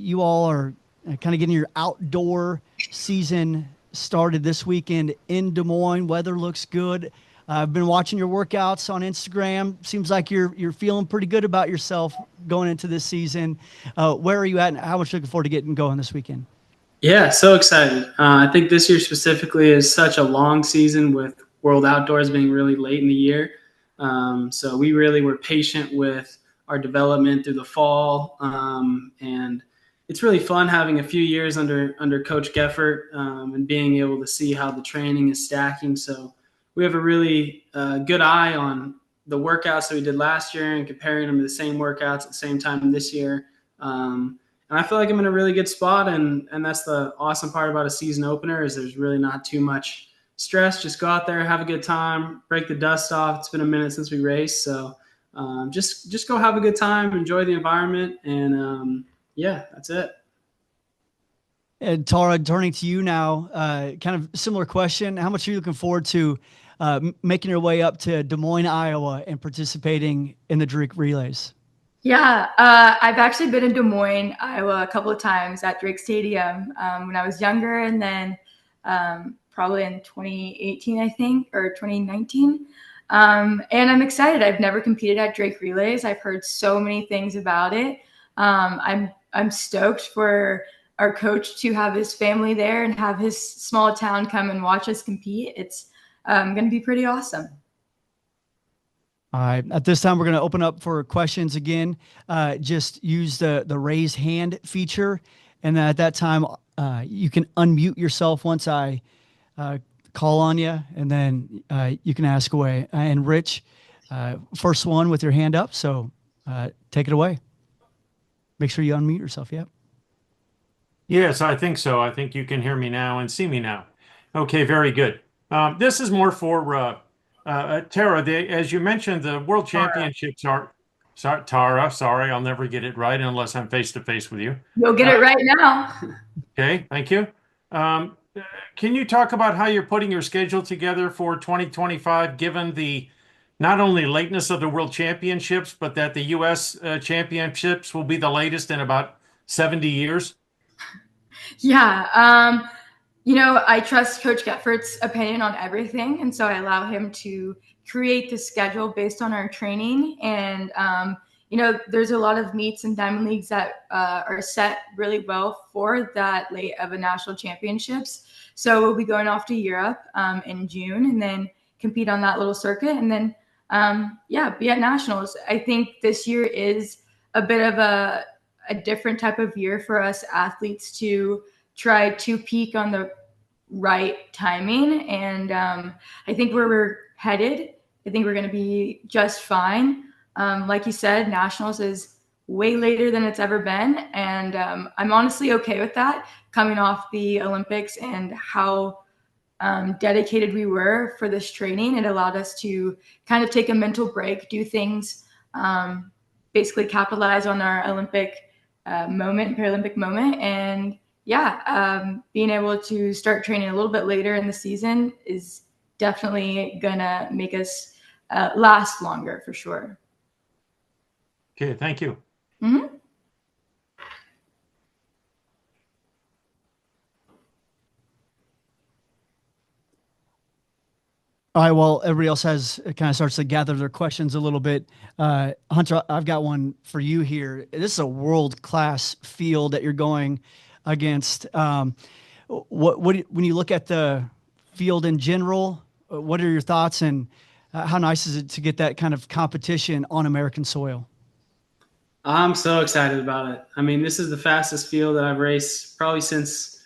you all are kind of getting your outdoor season started this weekend in Des Moines. Weather looks good. I've been watching your workouts on Instagram. Seems like you're feeling pretty good about yourself going into this season. Where are you at, and how much looking forward to getting going this weekend? Yeah, so excited. I think this year specifically is such a long season with World Outdoors being really late in the year. So we really were patient with our development through the fall. And it's really fun having a few years under Coach Geffert and being able to see how the training is stacking. So we have a really good eye on the workouts that we did last year and comparing them to the same workouts at the same time this year. And I feel like I'm in a really good spot, and that's the awesome part about a season opener is there's really not too much stress. Just go out there, have a good time, break the dust off. It's been a minute since we raced, so just go have a good time, enjoy the environment, and yeah, that's it. And Tara, turning to you now, kind of similar question. How much are you looking forward to making your way up to Des Moines, Iowa, and participating in the Drake Relays? Yeah, I've actually been in Des Moines, Iowa, a couple of times at Drake Stadium when I was younger, and then probably in 2018, I think, or 2019. And I'm excited. I've never competed at Drake Relays. I've heard so many things about it. I'm stoked for our coach to have his family there and have his small town come and watch us compete. It's going to be pretty awesome. All right. At this time, we're going to open up for questions again. Just use the raise hand feature. And then at that time, you can unmute yourself once I call on you, and then you can ask away. And Rich, first one with your hand up. So take it away. Make sure you unmute yourself. Yep. Yes, I think so. I think you can hear me now and see me now. Okay, very good. This is more for Tara. As you mentioned, the World Championships are Tara. Sorry, I'll never get it right unless I'm face to face with you. You'll get it right now. Okay, thank you. Can you talk about how you're putting your schedule together for 2025, given the not only lateness of the World Championships, but that the U.S. Championships will be the latest in about 70 years? Yeah. I trust Coach Geffert's opinion on everything. And so I allow him to create the schedule based on our training. And, there's a lot of meets and diamond leagues that are set really well for that late of a national championships. So we'll be going off to Europe in June and then compete on that little circuit. And then, be at nationals. I think this year is a bit of a different type of year for us athletes to try to peak on the right timing. And I think where we're headed, I think we're going to be just fine. Like you said, nationals is way later than it's ever been. And I'm honestly okay with that, coming off the Olympics and how dedicated we were for this training. It allowed us to kind of take a mental break, do things, basically capitalize on our Olympic Paralympic moment. And being able to start training a little bit later in the season is definitely gonna make us last longer for sure. Okay, thank you. Mm-hmm. All right. Well, everybody else kind of starts to gather their questions a little bit. Hunter, I've got one for you here. This is a world-class field that you're going against. When you look at the field in general, what are your thoughts, and how nice is it to get that kind of competition on American soil? I'm so excited about it. I mean, this is the fastest field that I've raced probably since,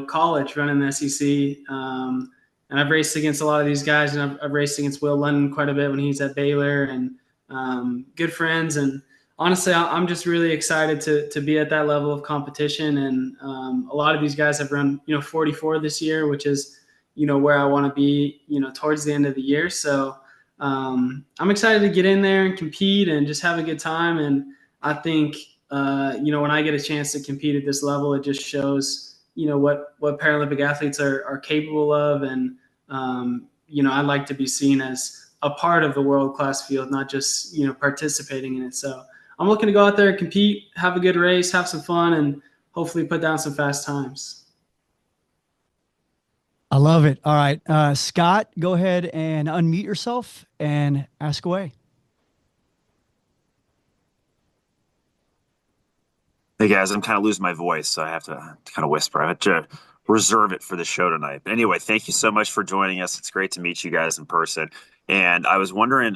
college, running the SEC. And I've raced against a lot of these guys, and I've raced against Will London quite a bit when he's at Baylor, and good friends. And honestly, I'm just really excited to be at that level of competition. And a lot of these guys have run, 44 this year, which is, where I want to be, towards the end of the year. So I'm excited to get in there and compete and just have a good time. And I think, when I get a chance to compete at this level, it just shows, what Paralympic athletes are capable of. And, I'd like to be seen as a part of the world-class field, not just, participating in it. So I'm looking to go out there and compete, have a good race, have some fun, and hopefully put down some fast times. I love it. All right. Scott, go ahead and unmute yourself and ask away. Hey guys, I'm kind of losing my voice, so I have to kind of whisper. I have to reserve it for the show tonight. But anyway, thank you so much for joining us. It's great to meet you guys in person. And I was wondering,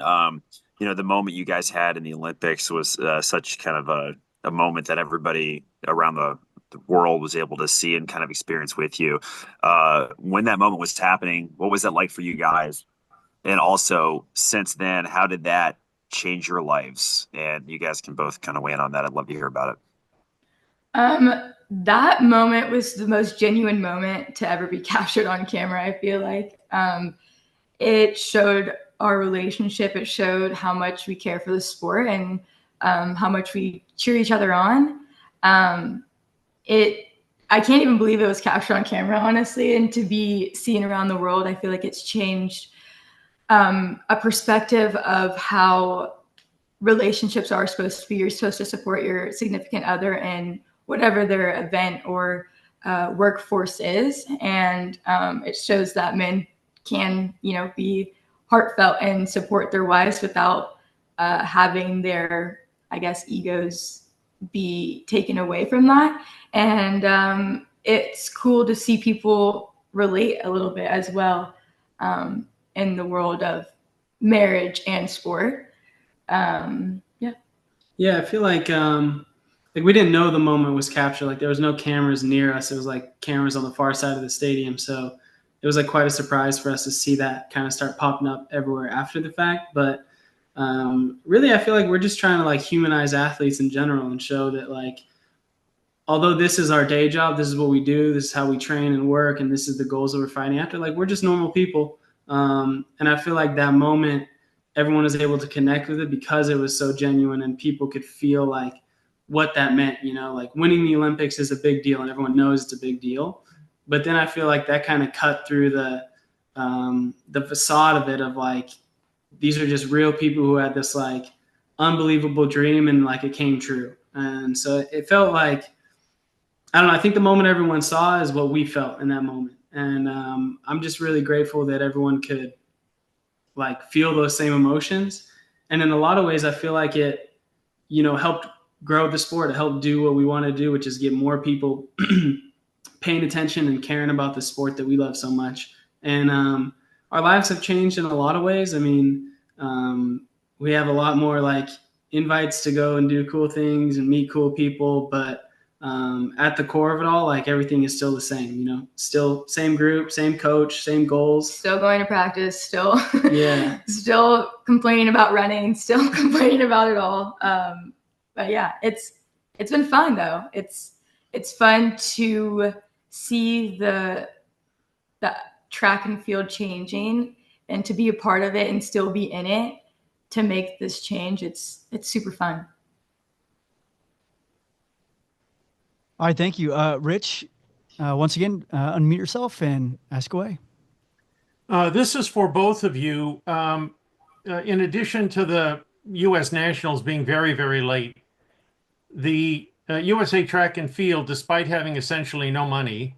the moment you guys had in the Olympics was such kind of a moment that everybody around the world was able to see and kind of experience with you. When that moment was happening, what was that like for you guys? And also, since then, how did that change your lives? And you guys can both kind of weigh in on that. I'd love to hear about it. That moment was the most genuine moment to ever be captured on camera. I feel like it showed our relationship. It showed how much we care for the sport and how much we cheer each other on. I can't even believe it was captured on camera, honestly, and to be seen around the world. I feel like it's changed a perspective of how relationships are supposed to be. You're supposed to support your significant other and whatever their event or workforce is. And it shows that men can, be heartfelt and support their wives without having their, I guess, egos be taken away from that. And it's cool to see people relate a little bit as well in the world of marriage and sport. Yeah, I feel like we didn't know the moment was captured. Like there was no cameras near us. It was like cameras on the far side of the stadium. So it was like quite a surprise for us to see that kind of start popping up everywhere after the fact. But really, I feel like we're just trying to like humanize athletes in general and show that like, although this is our day job, this is what we do, this is how we train and work, and this is the goals that we're fighting after. Like we're just normal people. And I feel like that moment, everyone was able to connect with it because it was so genuine and people could feel like what that meant, like winning the Olympics is a big deal and everyone knows it's a big deal. But then I feel like that kind of cut through the facade of it of like, these are just real people who had this like unbelievable dream and like it came true. And so it felt like, I don't know, I think the moment everyone saw is what we felt in that moment. And I'm just really grateful that everyone could like feel those same emotions. And in a lot of ways, I feel like it, helped grow the sport. It helped do what we want to do, which is get more people paying attention and caring about the sport that we love so much. And our lives have changed in a lot of ways. I mean, we have a lot more like invites to go and do cool things and meet cool people, but at the core of it all, like everything is still the same, still same group, same coach, same goals, still going to practice, still still complaining about running, still complaining about it all. But yeah, it's been fun though. It's fun to see the track and field changing and to be a part of it and still be in it to make this change. It's super fun. All right, thank you. Rich, once again, unmute yourself and ask away. This is for both of you. In addition to the U.S. Nationals being very, very late, the USA Track and Field, despite having essentially no money,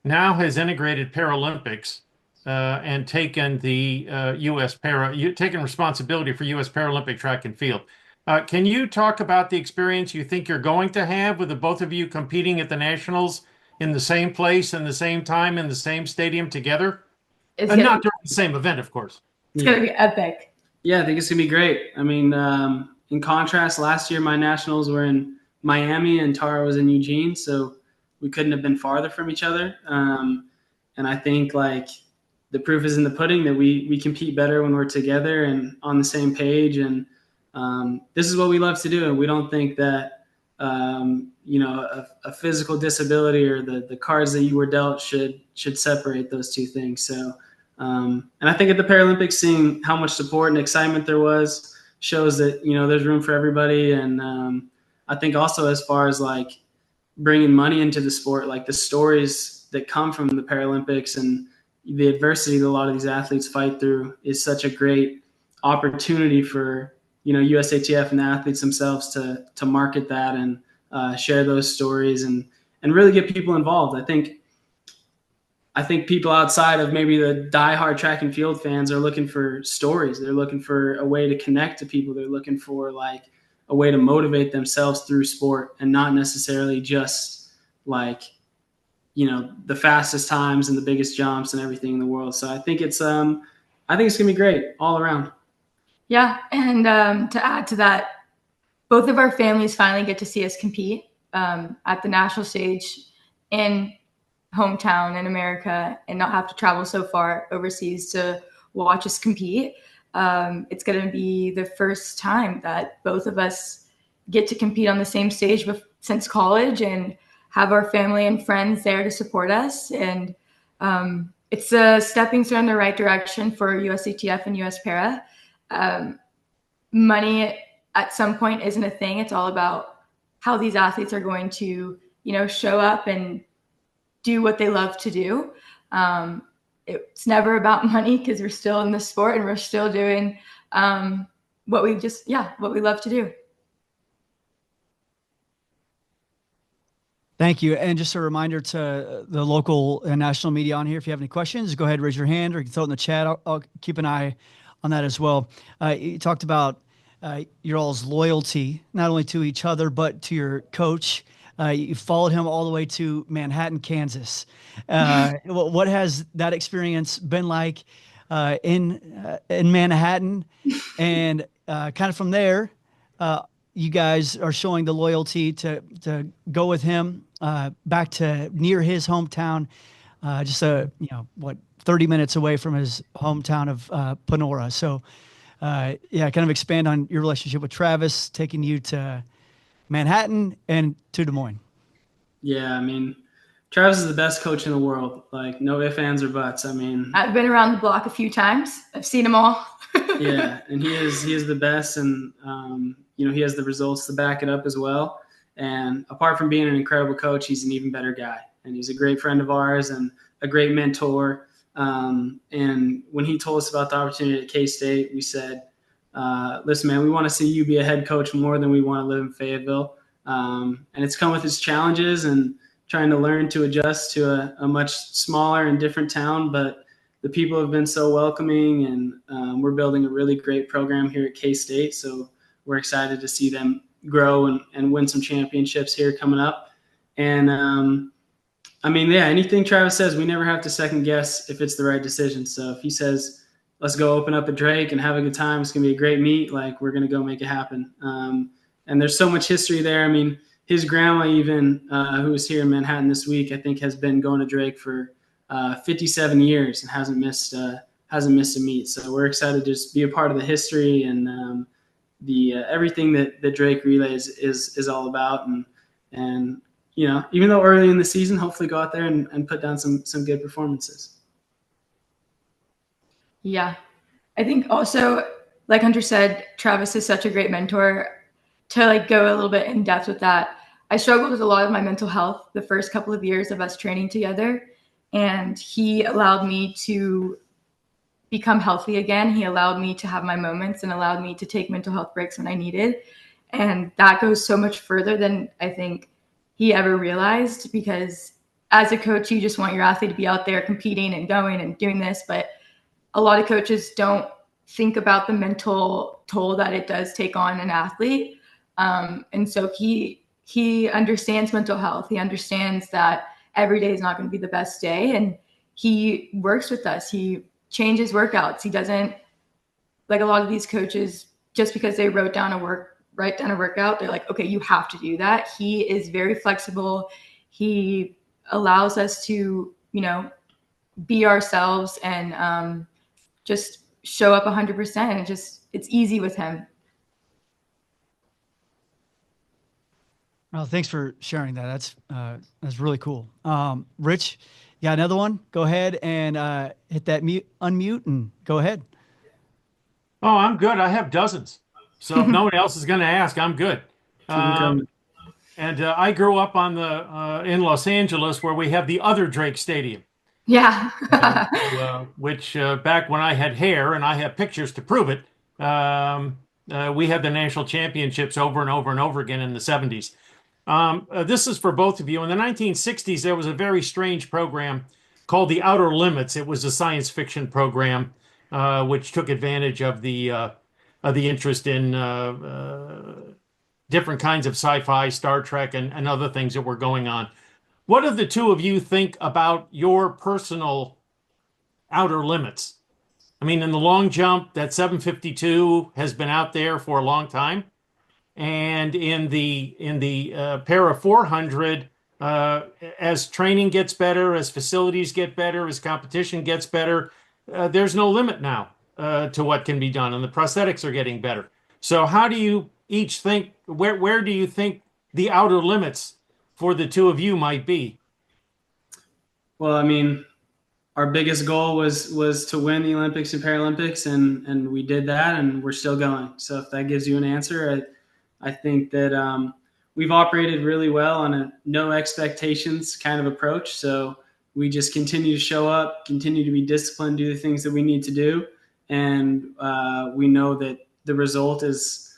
now has integrated Paralympics and taken the taken responsibility for U.S. Paralympic Track and Field. Can you talk about the experience you think you're going to have with the both of you competing at the Nationals in the same place and the same time in the same stadium together? And not during the same event, of course. It's going to be epic. Yeah, I think it's going to be great. I mean, in contrast, last year my Nationals were in Miami and Tara was in Eugene, so we couldn't have been farther from each other. And I think like the proof is in the pudding that we compete better when we're together and on the same page. And this is what we love to do. And we don't think that, a physical disability or the cards that you were dealt should separate those two things. So, and I think at the Paralympics, seeing how much support and excitement there was shows that, there's room for everybody. And I think also as far as like bringing money into the sport, like the stories that come from the Paralympics and the adversity that a lot of these athletes fight through is such a great opportunity for USATF and the athletes themselves to market that and share those stories and really get people involved. I think people outside of maybe the diehard track and field fans are looking for stories. They're looking for a way to connect to people. They're looking for like a way to motivate themselves through sport and not necessarily just like, the fastest times and the biggest jumps and everything in the world. So I think it's going to be great all around. Yeah. And to add to that, both of our families finally get to see us compete at the national stage in hometown in America and not have to travel so far overseas to watch us compete. It's going to be the first time that both of us get to compete on the same stage since college and have our family and friends there to support us. And it's a stepping stone in the right direction for USATF and US Para. Money at some point isn't a thing. It's all about how these athletes are going to, show up and do what they love to do. It's never about money because we're still in the sport and we're still doing what we love to do. Thank you. And just a reminder to the local and national media on here, if you have any questions, go ahead, raise your hand, or you can throw it in the chat. I'll keep an eye on that as well. You talked about your all's loyalty, not only to each other, but to your coach. You followed him all the way to Manhattan, Kansas. What has that experience been like in Manhattan? And kind of from there, you guys are showing the loyalty to go with him back to near his hometown, just 30 minutes away from his hometown of Panora. So, kind of expand on your relationship with Travis, taking you to Manhattan and to Des Moines. Yeah, Travis is the best coach in the world. Like, no ifs, ands, or buts. I've been around the block a few times. I've seen them all. Yeah, and he is the best, and he has the results to back it up as well. And apart from being an incredible coach, he's an even better guy, and he's a great friend of ours and a great mentor. And when he told us about the opportunity at K-State, we said, listen, man, we want to see you be a head coach more than we want to live in Fayetteville. And it's come with its challenges and trying to learn to adjust to a much smaller and different town. But the people have been so welcoming, and we're building a really great program here at K-State. So we're excited to see them grow and win some championships here coming up. And anything Travis says, we never have to second guess if it's the right decision. So if he says, let's go open up at Drake and have a good time, it's going to be a great meet, like, we're going to go make it happen. And there's so much history there. His grandma even, who was here in Manhattan this week, I think has been going to Drake for 57 years and hasn't missed a meet. So we're excited to just be a part of the history and the everything that Drake Relays is all about. And even though early in the season, hopefully go out there and put down some good performances. Yeah. I think also, like Hunter said, Travis is such a great mentor. To go a little bit in depth with that, I struggled with a lot of my mental health the first couple of years of us training together, and he allowed me to become healthy again. He allowed me to have my moments and allowed me to take mental health breaks when I needed. And that goes so much further than I think he ever realized, because as a coach, you just want your athlete to be out there competing and going and doing this. But a lot of coaches don't think about the mental toll that it does take on an athlete. And so he understands mental health. He understands that every day is not going to be the best day. And he works with us. He changes workouts. He doesn't, like a lot of these coaches, just because they write down a workout, they're like, okay, you have to do that. He is very flexible. He allows us to, be ourselves and just show up 100%. And it's easy with him. Well, thanks for sharing that. That's really cool. Rich, you got another one? Go ahead and hit that unmute and go ahead. Oh, I'm good. I have dozens. So if no one else is going to ask, I'm good. And I grew up on in Los Angeles, where we have the other Drake Stadium. Yeah. Which back when I had hair, and I have pictures to prove it, We had the national championships over and over and over again in the 70s. This is for both of you. In the 1960s, there was a very strange program called The Outer Limits. It was a science fiction program which took advantage of the interest in different kinds of sci-fi, Star Trek, and other things that were going on. What do the two of you think about your personal outer limits? I mean, in the long jump, that 752 has been out there for a long time, and in the para 400, as training gets better, as facilities get better, as competition gets better, there's no limit now to what can be done, and the prosthetics are getting better. So, how do you each think? Where do you think the outer limits for the two of you might be? Well, I mean, our biggest goal was to win the Olympics and Paralympics, and we did that, and we're still going. So if that gives you an answer, I think that we've operated really well on a no expectations kind of approach. So we just continue to show up, continue to be disciplined, do the things that we need to do, and we know that the result is,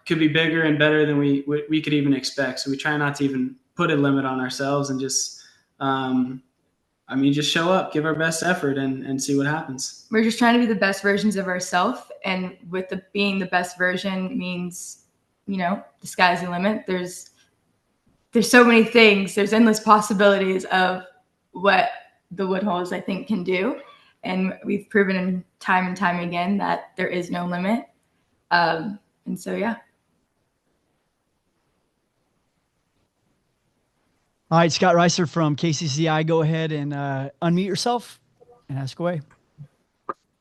could be bigger and better than we could even expect. So we try not to even put a limit on ourselves and just just show up, give our best effort, and see what happens. We're just trying to be the best versions of ourselves, and with being the best version means, the sky's the limit. There's so many things. There's endless possibilities of what the Woodhalls, I think, can do, and we've proven time and time again that there is no limit. And so, yeah. All right, Scott Reiser from KCCI, go ahead and unmute yourself and ask away.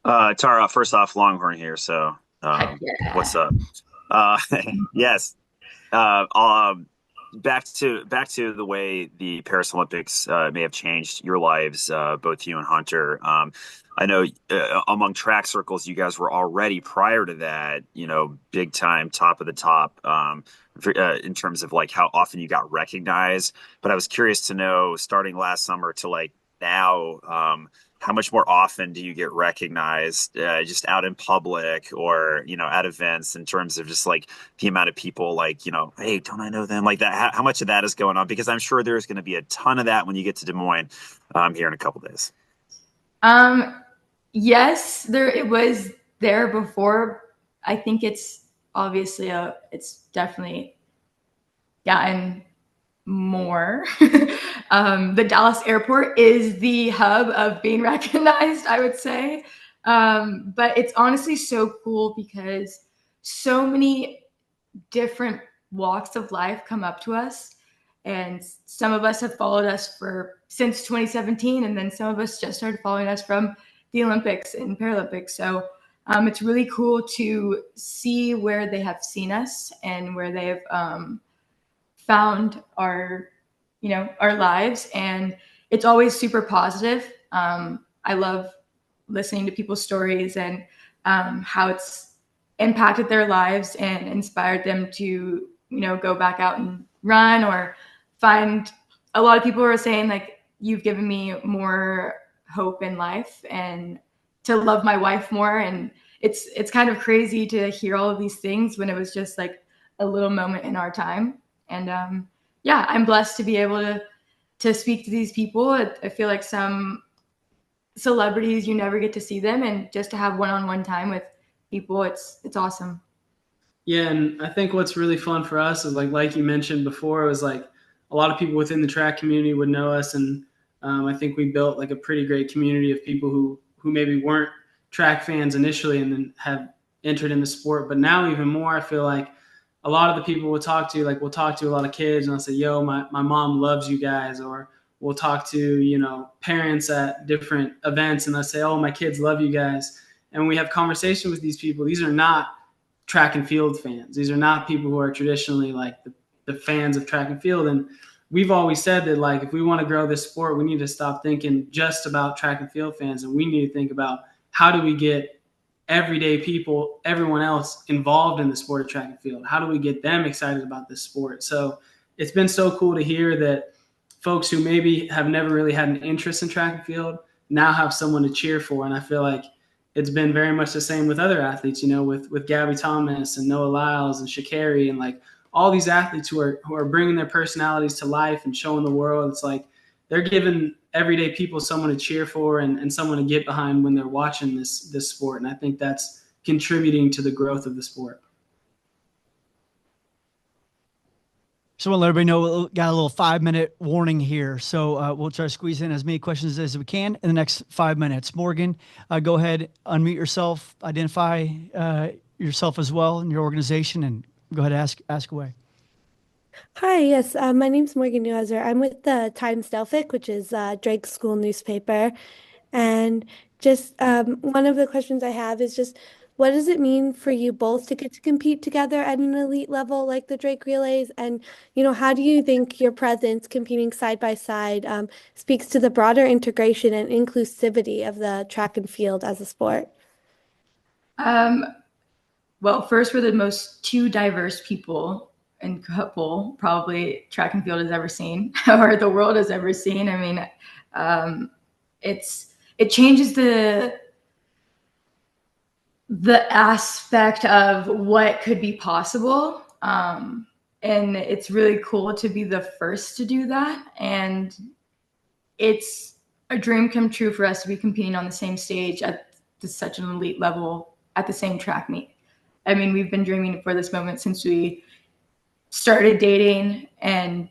Tara, first off, Longhorn here. So, what's up? Yes. Back to the way the Paris Olympics may have changed your lives, both you and Hunter. I know among track circles, you guys were already prior to that, big time, top of the top, in terms of like how often you got recognized. But I was curious to know, starting last summer to like now, how much more often do you get recognized just out in public or, at events, in terms of just like the amount of people like, hey, don't I know them, like that? How much of that is going on? Because I'm sure there's going to be a ton of that when you get to Des Moines here in a couple of days. Yes, it was there before. I think it's obviously it's definitely gotten more. The Dallas airport is the hub of being recognized, I would say. But it's honestly so cool because so many different walks of life come up to us. And some of us have followed us since 2017. And then some of us just started following us from the Olympics and Paralympics. So it's really cool to see where they have seen us and where they have found our lives, and it's always super positive. I love listening to people's stories and how it's impacted their lives and inspired them to go back out and run, or find. A lot of people are saying like, you've given me more hope in life and to love my wife more, and it's kind of crazy to hear all of these things when it was just like a little moment in our time. And I'm blessed to be able to speak to these people. I feel like some celebrities, you never get to see them, and just to have one-on-one time with people, it's awesome. Yeah, and I think what's really fun for us is like you mentioned before, it was like a lot of people within the track community would know us, and I think we built like a pretty great community of people who maybe weren't track fans initially and then have entered in the sport. But now even more, I feel like a lot of the people we'll talk to a lot of kids, and I'll say, yo, my mom loves you guys. Or we'll talk to, parents at different events, and they'll say, oh, my kids love you guys. And when we have conversation with these people, these are not track and field fans. These are not people who are traditionally like the fans of track and field. And we've always said that, like, if we want to grow this sport, we need to stop thinking just about track and field fans, and we need to think about how do we get everyday people, everyone else involved in the sport of track and field. How do we get them excited about this sport? So it's been so cool to hear that folks who maybe have never really had an interest in track and field now have someone to cheer for. And I feel like it's been very much the same with other athletes, with Gabby Thomas and Noah Lyles and Sha'Carri and like all these athletes who are bringing their personalities to life and showing the world. It's like they're giving everyday people someone to cheer for and someone to get behind when they're watching this sport. And I think that's contributing to the growth of the sport. So we'll let everybody know we got a little 5-minute warning here. So we'll try to squeeze in as many questions as we can in the next 5 minutes. Morgan, go ahead, unmute yourself, identify yourself as well and your organization, and go ahead and ask away. Hi, yes, my name's Morgan Neuhauser. I'm with the Times Delphic, which is Drake's school newspaper. And just one of the questions I have is just what does it mean for you both to get to compete together at an elite level like the Drake Relays? And, how do you think your presence competing side by side speaks to the broader integration and inclusivity of the track and field as a sport? Well, first, we're the most two diverse people and couple probably track and field has ever seen or the world has ever seen. I mean, it changes the aspect of what could be possible. And it's really cool to be the first to do that. And it's a dream come true for us to be competing on the same stage at such an elite level at the same track meet. I mean, we've been dreaming for this moment since we started dating and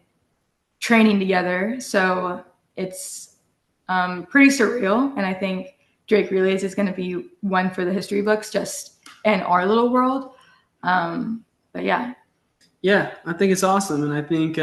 training together. So it's pretty surreal. And I think Drake Relays is going to be one for the history books just in our little world. But yeah. Yeah, I think it's awesome. And I think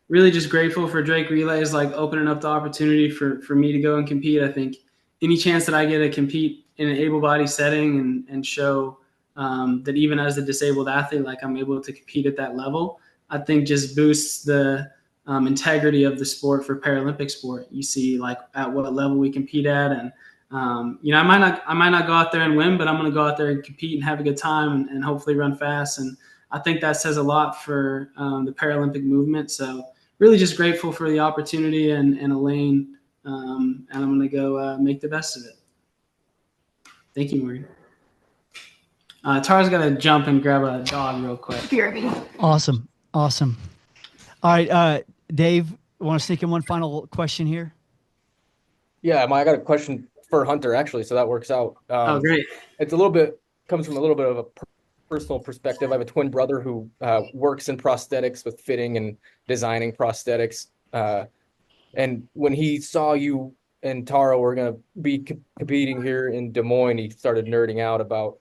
really just grateful for Drake Relays, like opening up the opportunity for me to go and compete. I think any chance that I get to compete in an able-bodied setting and show that even as a disabled athlete, like I'm able to compete at that level, I think just boosts the integrity of the sport for Paralympic sport. You see like at what level we compete at. And, I might not go out there and win, but I'm going to go out there and compete and have a good time and hopefully run fast. And I think that says a lot for the Paralympic movement. So really just grateful for the opportunity and Elaine. And I'm going to go make the best of it. Thank you, Morgan. Tara's got to jump and grab a dog real quick. Awesome. All right, Dave, want to sneak in one final question here? Yeah, I got a question for Hunter, actually, so that works out. Oh, great. It's comes from a little bit of a personal perspective. I have a twin brother who works in prosthetics with fitting and designing prosthetics. And when he saw you and Tara were going to be competing here in Des Moines, he started nerding out about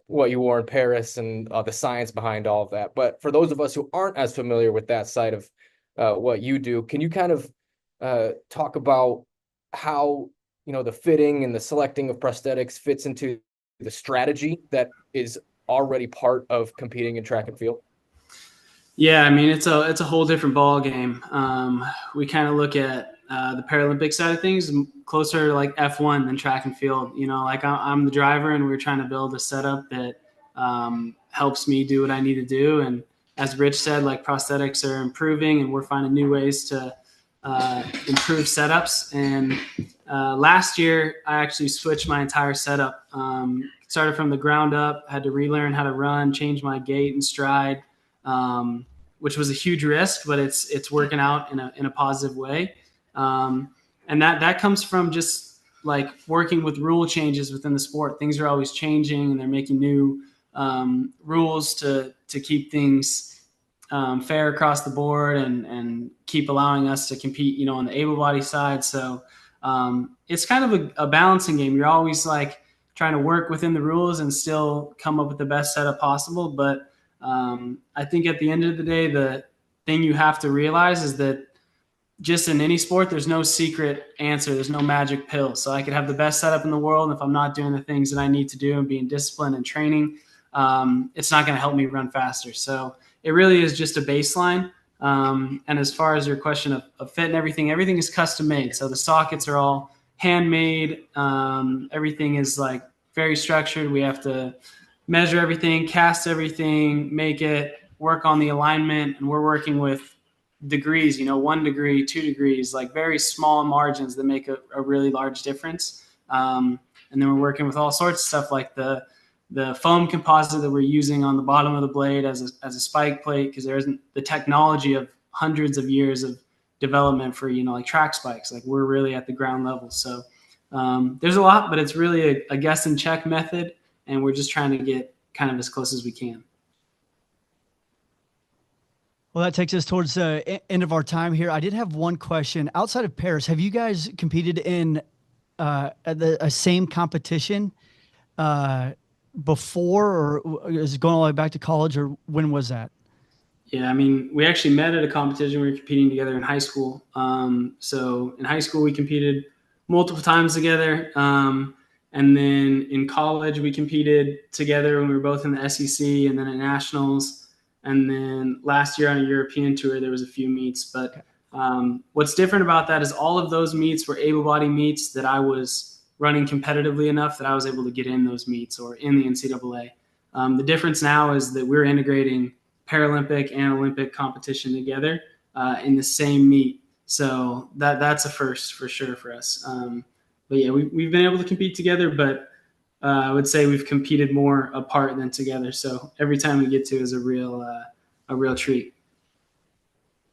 what you wore in Paris and the science behind all of that. But for those of us who aren't as familiar with that side of what you do, can you kind of talk about how, the fitting and the selecting of prosthetics fits into the strategy that is already part of competing in track and field? Yeah, I mean, it's a whole different ball game. We kind of look at the Paralympic side of things closer to like F1 than track and field. Like I'm the driver and we're trying to build a setup that helps me do what I need to do. And as Rich said, like prosthetics are improving and we're finding new ways to improve setups. And last year, I actually switched my entire setup. Started from the ground up, had to relearn how to run, change my gait and stride, which was a huge risk, but it's working out in a positive way. And that comes from just like working with rule changes within the sport. Things are always changing and they're making new rules to keep things fair across the board and keep allowing us to compete, on the able-bodied side. So it's kind of a balancing game. You're always like trying to work within the rules and still come up with the best setup possible. But I think at the end of the day, the thing you have to realize is that just in any sport, there's no secret answer. There's no magic pill. So I could have the best setup in the world. And if I'm not doing the things that I need to do and being disciplined and training, it's not going to help me run faster. So it really is just a baseline. And as far as your question of fit and everything is custom made. So the sockets are all handmade. Everything is like very structured. We have to measure everything, cast everything, make it work on the alignment. And we're working with degrees, 1 degree, 2 degrees, like very small margins that make a really large difference. And then we're working with all sorts of stuff like the foam composite that we're using on the bottom of the blade as a spike plate, because there isn't the technology of hundreds of years of development for, like track spikes. Like we're really at the ground level. So there's a lot, but it's really a guess and check method. And we're just trying to get kind of as close as we can. Well, that takes us towards the end of our time here. I did have one question. Outside of Paris, have you guys competed in a same competition before, or is it going all the way back to college, or when was that? Yeah, I mean, we actually met at a competition. We were competing together in high school. So in high school, we competed multiple times together. And then in college, we competed together when we were both in the SEC and then at nationals. And then last year on a European tour, there was a few meets. But what's different about that is all of those meets were able-bodied meets that I was running competitively enough that I was able to get in those meets or in the NCAA. The difference now is that we're integrating Paralympic and Olympic competition together in the same meet. So that's a first for sure for us. But yeah, we've been able to compete together, but I would say we've competed more apart than together. So every time we get to is a real treat.